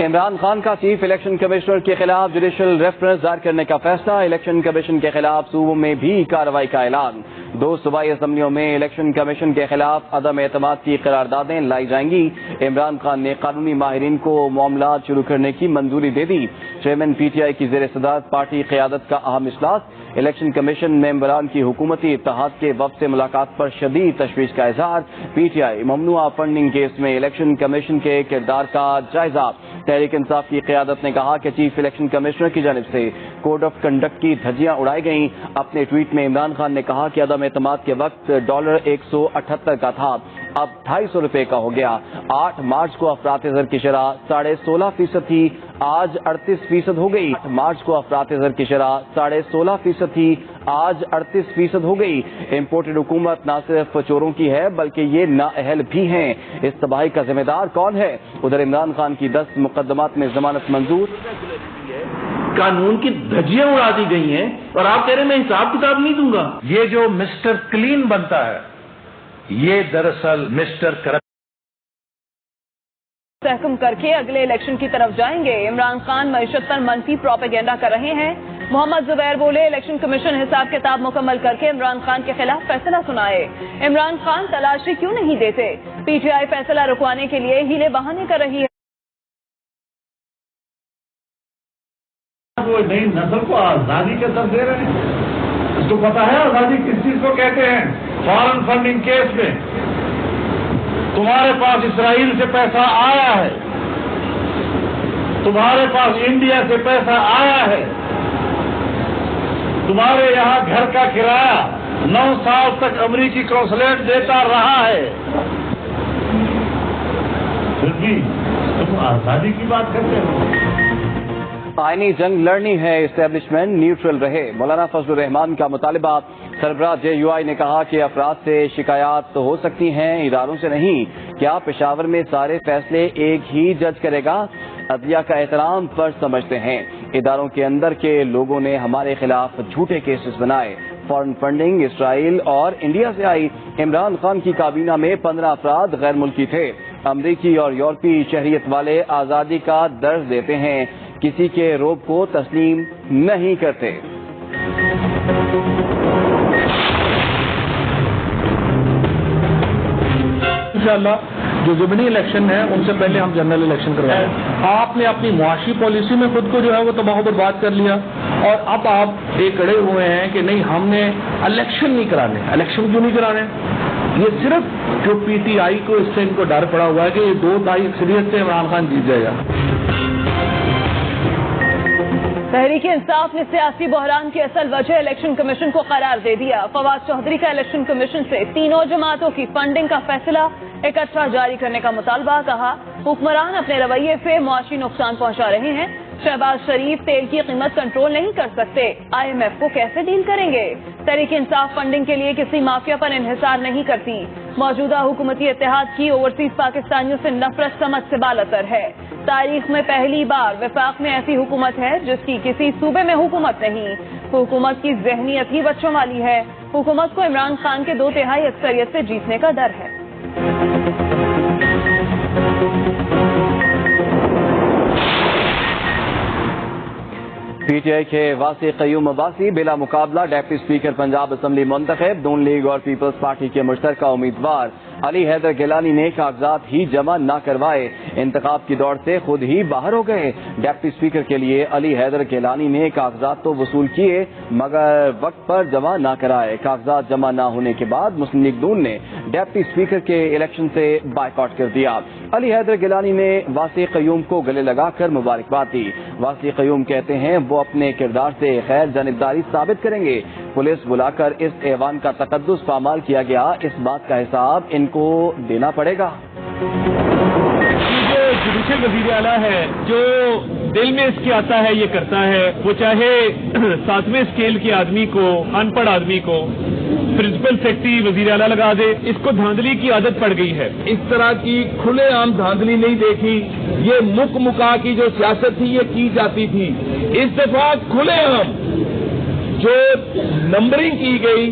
عمران خان کا chief election commissioner کے خلاف جوڈیشل ریفرنس دائر کرنے کا فیصلہ، الیکشن کمیشن کے خلاف صوبوں میں بھی کارروائی کا اعلان۔ 2 صوبائی اسمبلیوں میں الیکشن کمیشن کے خلاف عدم اعتماد کی قراردادیں لائی جائیں گی۔ عمران خان نے قانونی ماہرین کو معاملات شروع کرنے کی منظوری دے دی۔ چیئرمین پی ٹی آئی کی زیر صدارت پارٹی قیادت کا اہم اجلاس، الیکشن کمیشن ممبران کی حکومتی اتحاد کے وفد سے ملاقات پر شدید تشویش کا اظہار۔ پی ٹی آئی ممنوعہ فنڈنگ کیس میں الیکشن کمیشن کے کردار کا جائزہ۔ تحریک انصاف کی قیادت نے کہا کہ چیف الیکشن کمشنر کی جانب سے کوڈ آف کنڈکٹ کی دھجیاں اڑائی گئیں۔ اپنے ٹویٹ میں عمران خان نے کہا کہ عدم اعتماد کے وقت $178 کا تھا، اب $250 کا ہو گیا۔ 8 مارچ کو افراط زر کی شرح 16.5% تھی، آج 38% ہو گئی۔ 8 مارچ کو افراط زر کی شرح 16.5% تھی، آج 38% ہو گئی۔ امپورٹڈ حکومت نہ صرف چوروں کی ہے بلکہ یہ نااہل بھی ہیں۔ اس تباہی کا ذمہ دار کون ہے؟ ادھر عمران خان کی 10 مقدمات میں ضمانت منظور۔ قانون کی دھجیاں اڑا دی گئی ہیں اور آپ کہہ رہے ہیں میں حساب کتاب نہیں دوں گا۔ یہ جو مسٹر کلین بنتا ہے یہ دراصل مسٹر کرپشن تحکم کر کے اگلے الیکشن کی طرف جائیں گے۔ عمران خان معیشت پر منفی پروپیگنڈا کر رہے ہیں۔ محمد زبیر بولے الیکشن کمیشن حساب کتاب مکمل کر کے عمران خان کے خلاف فیصلہ سنائے۔ عمران خان تلاشی کیوں نہیں دیتے؟ پی ٹی آئی فیصلہ رکوانے کے لیے ہیلے بہانے کر رہی ہے۔ وہ نئی نسل کو آزادی کے در دے رہے ہیں۔ اس کو پتا ہے آزادی کس چیز کو کہتے ہیں؟ فارن فنڈنگ کیس میں تمہارے پاس اسرائیل سے پیسہ آیا ہے، تمہارے پاس انڈیا سے پیسہ آیا ہے، تمہارے یہاں گھر کا کرایہ 9 سال تک امریکی قونصلیٹ دیتا رہا ہے، پھر بھی تم آزادی کی بات کرتے ہو۔ آئینی جنگ لڑنی ہے، اسٹیبلشمنٹ نیوٹرل رہے، مولانا فضل الرحمان کا مطالبہ۔ سربراہ JUI نے کہا کہ افراد سے شکایات تو ہو سکتی ہیں، اداروں سے نہیں۔ کیا پشاور میں سارے فیصلے ایک ہی جج کرے گا؟ عدلیہ کا احترام فرض سمجھتے ہیں۔ اداروں کے اندر کے لوگوں نے ہمارے خلاف جھوٹے کیسز بنائے۔ فارن فنڈنگ اسرائیل اور انڈیا سے آئی۔ عمران خان کی کابینہ میں 15 افراد غیر ملکی تھے۔ امریکی اور یورپی شہریت والے آزادی کا درس دیتے ہیں، کسی کے روب کو تسلیم نہیں کرتے۔ انشاءاللہ جو ضمنی الیکشن ہے ان سے پہلے ہم جنرل الیکشن کروائیں۔ آپ نے اپنی معاشی پالیسی میں خود کو جو ہے وہ تباہ و برباد کر لیا اور اب آپ ایک کڑے ہوئے ہیں کہ نہیں ہم نے الیکشن نہیں کرانے۔ الیکشن کیوں نہیں کرانے؟ یہ صرف جو پی ٹی آئی کو اس سے ان کو ڈر پڑا ہوا ہے کہ یہ 2-2.5 اکثریت سے عمران خان جیت جائے گا۔ تحریک انصاف نے سیاسی بحران کی اصل وجہ الیکشن کمیشن کو قرار دے دیا۔ فواد چودھری کا الیکشن کمیشن سے تینوں جماعتوں کی فنڈنگ کا فیصلہ اکٹھا جاری کرنے کا مطالبہ، کہا حکمران اپنے رویے سے معاشی نقصان پہنچا رہے ہیں۔ شہباز شریف تیل کی قیمت کنٹرول نہیں کر سکتے، IMF کو کیسے ڈیل کریں گے؟ تحریک انصاف فنڈنگ کے لیے کسی مافیا پر انحصار نہیں کرتی۔ موجودہ حکومتی اتحاد کی اوورسیز پاکستانیوں سے نفرت سمجھ سے بالاتر ہے۔ تاریخ میں پہلی بار وفاق میں ایسی حکومت ہے جس کی کسی صوبے میں حکومت نہیں۔ حکومت کی ذہنیت ہی بچوں والی ہے۔ حکومت کو عمران خان کے 2/3 اکثریت سے جیتنے کا ڈر ہے۔ پی ٹی آئی کے واسع قیوم عباسی بلا مقابلہ ڈپٹی اسپیکر پنجاب اسمبلی منتخب، نون لیگ اور پیپلز پارٹی کے مشترکہ امیدوار۔ علی حیدر گیلانی نے کاغذات ہی جمع نہ کروائے، انتخاب کی دوڑ سے خود ہی باہر ہو گئے۔ ڈپٹی اسپیکر کے لیے علی حیدر گیلانی نے کاغذات تو وصول کیے مگر وقت پر جمع نہ کرائے۔ کاغذات جمع نہ ہونے کے بعد مسلم لیگ نون نے ڈپٹی اسپیکر کے الیکشن سے بائیکاٹ کر دیا۔ علی حیدر گیلانی نے واسع قیوم کو گلے لگا کر مبارکباد دی۔ واسع قیوم کہتے ہیں وہ اپنے کردار سے خیر جانبداری ثابت کریں گے۔ پولیس بلا کر اس ایوان کا تقدس پامال کیا گیا، اس بات کا حساب ان کو دینا پڑے گا۔ جو جوڈیشل وزیر اعلیٰ ہے، جو دل میں اس کے آتا ہے یہ کرتا ہے، وہ چاہے 7ویں اسکیل کے آدمی کو، ان پڑھ آدمی کو پرنسپل سیکرٹری وزیر اعلیٰ لگا دے۔ اس کو دھاندلی کی عادت پڑ گئی ہے۔ اس طرح کی کھلے عام دھاندلی نہیں دیکھی، یہ مکا کی جو سیاست تھی یہ کی جاتی تھی۔ اس دفعہ کھلے عام جو نمبرنگ کی گئی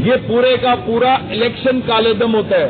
یہ پورے کا پورا الیکشن کالعدم ہوتا ہے۔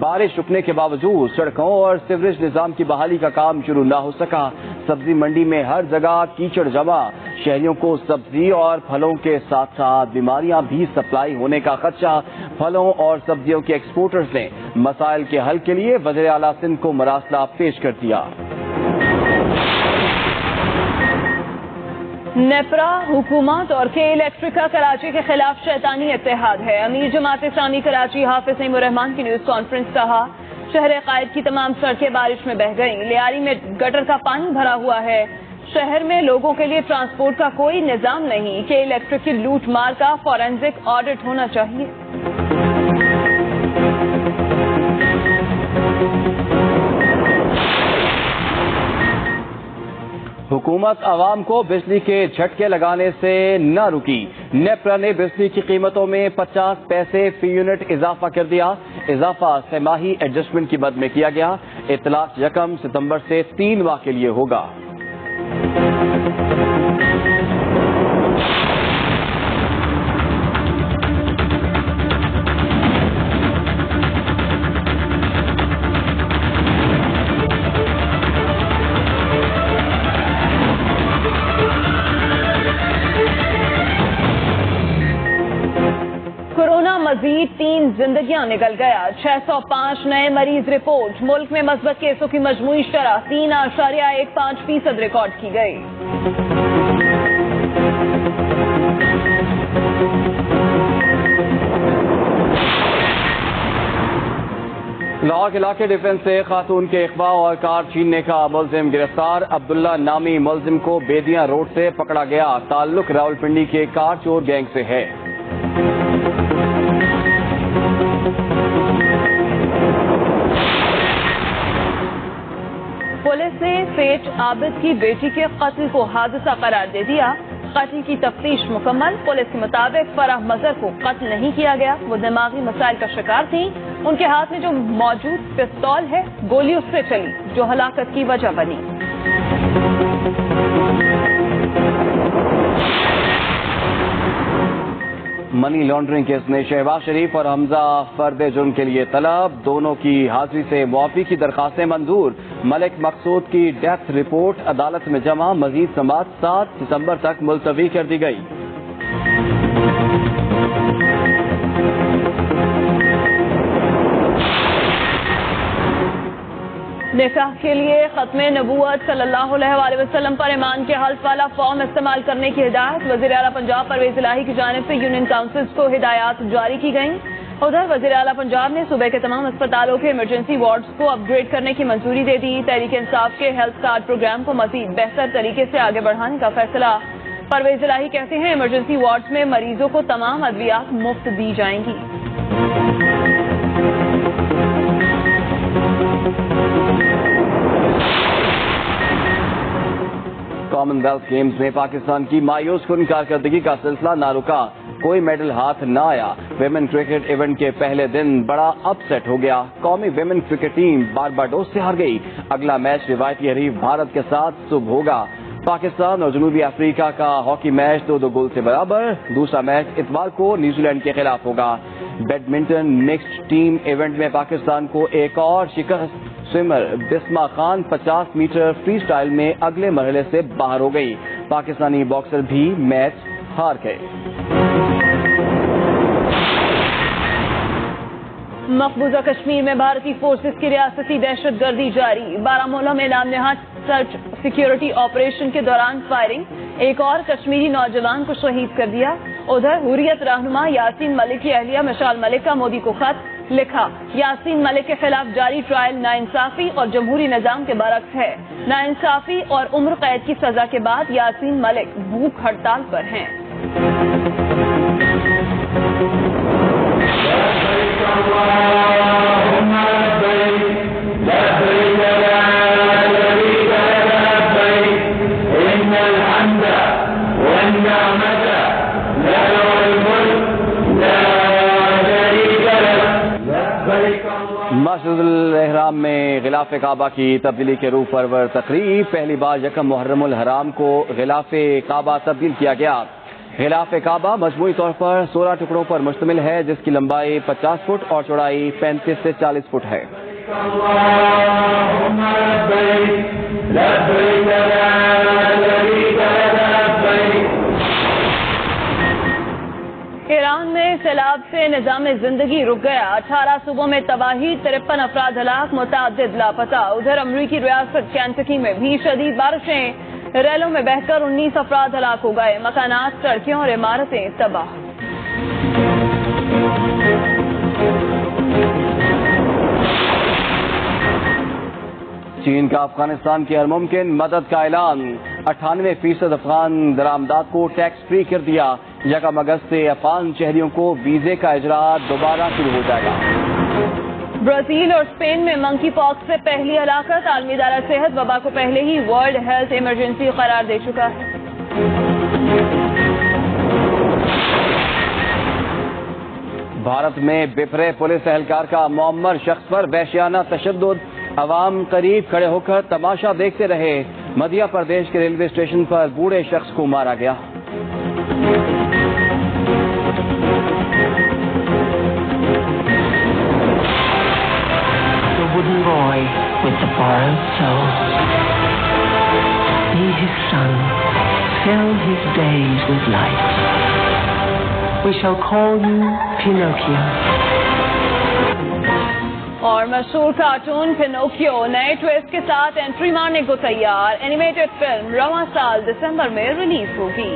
بارش رکنے کے باوجود سڑکوں اور سیوریج نظام کی بحالی کا کام شروع نہ ہو سکا۔ سبزی منڈی میں ہر جگہ کیچڑ جمع، شہریوں کو سبزی اور پھلوں کے ساتھ ساتھ بیماریاں بھی سپلائی ہونے کا خدشہ۔ پھلوں اور سبزیوں کے ایکسپورٹرز نے مسائل کے حل کے لیے وزیر اعلیٰ سندھ کو مراسلہ پیش کر دیا۔ نیپرا، حکومت اور کے الیکٹریکا کراچی کے خلاف شیطانی اتحاد ہے۔ امیر جماعت اسلامی کراچی حافظ نعیم الرحمان کی نیوز کانفرنس کہا، شہر قائد کی تمام سڑکیں بارش میں بہہ گئیں، لیاری میں گٹر کا پانی بھرا ہوا ہے، شہر میں لوگوں کے لیے ٹرانسپورٹ کا کوئی نظام نہیں، کے الیکٹرک کی لوٹ مار کا فورینزک آڈٹ ہونا چاہیے۔ حکومت عوام کو بجلی کے جھٹکے لگانے سے نہ رکی، نیپرا نے بجلی کی قیمتوں میں 50 پیسے فی یونٹ اضافہ کر دیا۔ اضافہ سہ ماہی ایڈجسٹمنٹ کی مد میں کیا گیا۔ اطلاق 1 ستمبر سے 3 ماہ کے لیے ہوگا۔ کورونا مزید 3 زندگیاں نکل گیا، 605 نئے مریض رپورٹ، ملک میں مثبت کیسوں کی مجموعی شرح 3.15% ریکارڈ کی گئی۔ لاہور کے علاقے ڈیفنس سے خاتون کے اغوا اور کار چھیننے کا ملزم گرفتار، عبداللہ نامی ملزم کو بیدیاں روڈ سے پکڑا گیا، تعلق راولپنڈی کے کار چور گینگ سے ہے۔ پولیس نے سیٹ عابد کی بیٹی کے قتل کو حادثہ قرار دے دیا، قتل کی تفتیش مکمل، پولیس کے مطابق فرح مظہر کو قتل نہیں کیا گیا، وہ دماغی مسائل کا شکار تھیں، ان کے ہاتھ میں جو موجود پستول ہے گولی اس سے چلی جو ہلاکت کی وجہ بنی۔ منی لانڈرنگ کیس میں شہباز شریف اور حمزہ فرد جرم کے لیے طلب، دونوں کی حاضری سے معافی کی درخواستیں منظور، ملک مقصود کی ڈیتھ رپورٹ عدالت میں جمع، مزید سماعت 7 ستمبر تک ملتوی کر دی گئی۔ نکاح کے لیے ختم نبوت صلی اللہ علیہ وآلہ وسلم پر ایمان کے حلف والا فارم استعمال کرنے کی ہدایت، وزیر اعلیٰ پنجاب پرویز الہی کی جانب سے یونین کاؤنسلز کو ہدایات جاری کی گئیں۔ ادھر وزیر اعلیٰ پنجاب نے صوبے کے تمام اسپتالوں کے ایمرجنسی وارڈز کو اپ گریڈ کرنے کی منظوری دے دی، تحریک انصاف کے ہیلتھ کارڈ پروگرام کو مزید بہتر طریقے سے آگے بڑھانے کا فیصلہ۔ پرویز الہی کہتے ہیں ایمرجنسی وارڈز میں مریضوں کو تمام ادویات مفت دی جائیں گی۔ کامن ویلتھ گیمز میں پاکستان کی مایوس کن کارکردگی کا سلسلہ نہ رکا، کوئی میڈل ہاتھ نہ آیا۔ ویمن کرکٹ ایونٹ کے پہلے دن بڑا اپ سیٹ ہو گیا، قومی ویمن کرکٹ ٹیم بارباڈوس سے ہار گئی، اگلا میچ روایتی حریف بھارت کے ساتھ صبح ہوگا۔ پاکستان اور جنوبی افریقہ کا ہاکی میچ 2-2 گول سے برابر، دوسرا میچ اتوار کو نیوزی لینڈ کے خلاف ہوگا۔ بیڈمنٹن مکسڈ ٹیم ایونٹ میں پاکستان کو ایک اور شکست، سوئمر بسما خان 50 میٹر فری سٹائل میں اگلے مرحلے سے باہر ہو گئی، پاکستانی باکسر بھی میچ ہار گئے۔ مقبوضہ کشمیر میں بھارتی فورسز کی ریاستی دہشت گردی جاری، بارامولہ میں نام نہاد سرچ سیکیورٹی آپریشن کے دوران فائرنگ، ایک اور کشمیری نوجوان کو شہید کر دیا۔ ادھر حریت رہنما یاسین ملک کی اہلیہ مشال ملک کا مودی کو خط لکھا، یاسین ملک کے خلاف جاری ٹرائل ناانصافی اور جمہوری نظام کے برعکس ہے، ناانصافی اور عمر قید کی سزا کے بعد یاسین ملک بھوک ہڑتال پر ہیں۔ مسجد الاحرام میں غلاف کعبہ کی تبدیلی کے روح پرور تقریب، پہلی بار 1 محرم الحرام کو غلاف کعبہ تبدیل کیا گیا۔ غلاف کعبہ مجموعی طور پر 16 ٹکڑوں پر مشتمل ہے، جس کی لمبائی 50 فٹ اور چوڑائی 35 سے 40 فٹ ہے۔ ایران میں سیلاب سے نظام زندگی رک گیا، 18 صوبوں میں تباہی، 53 افراد ہلاک، متعدد لاپتہ۔ ادھر امریکی ریاست کینٹکی میں بھی شدید بارشیں، ریلوں میں بہہ کر 19 افراد ہلاک ہو گئے، مکانات، سڑکیں اور عمارتیں تباہ۔ چین کا افغانستان کی ہر ممکن مدد کا اعلان، 98% افغان درآمدات کو ٹیکس فری کر دیا، 1 اگست سے افغان شہریوں کو ویزے کا اجراء دوبارہ شروع ہو جائے گا۔ برازیل اور اسپین میں منکی پاکس سے پہلی ہلاکت، عالمی ادارہ صحت وبا کو پہلے ہی ورلڈ ہیلتھ ایمرجنسی قرار دے چکا ہے۔ بھارت میں بپرے پولیس اہلکار کا معمر شخص پر وحشیانہ تشدد، عوام قریب کھڑے ہو کر تماشا دیکھتے رہے، مدھیہ پردیش کے ریلوے اسٹیشن پر بوڑھے شخص کو مارا گیا۔ The wooden boy with the borrowed soul. Be his son, fill his days with light. We shall call you Pinocchio. اور مشہور کارٹون پینوکیو نئے ٹویسٹ کے ساتھ انٹری مارنے کو تیار، اینیمیٹڈ فلم رواں سال دسمبر میں ریلیز ہوگی۔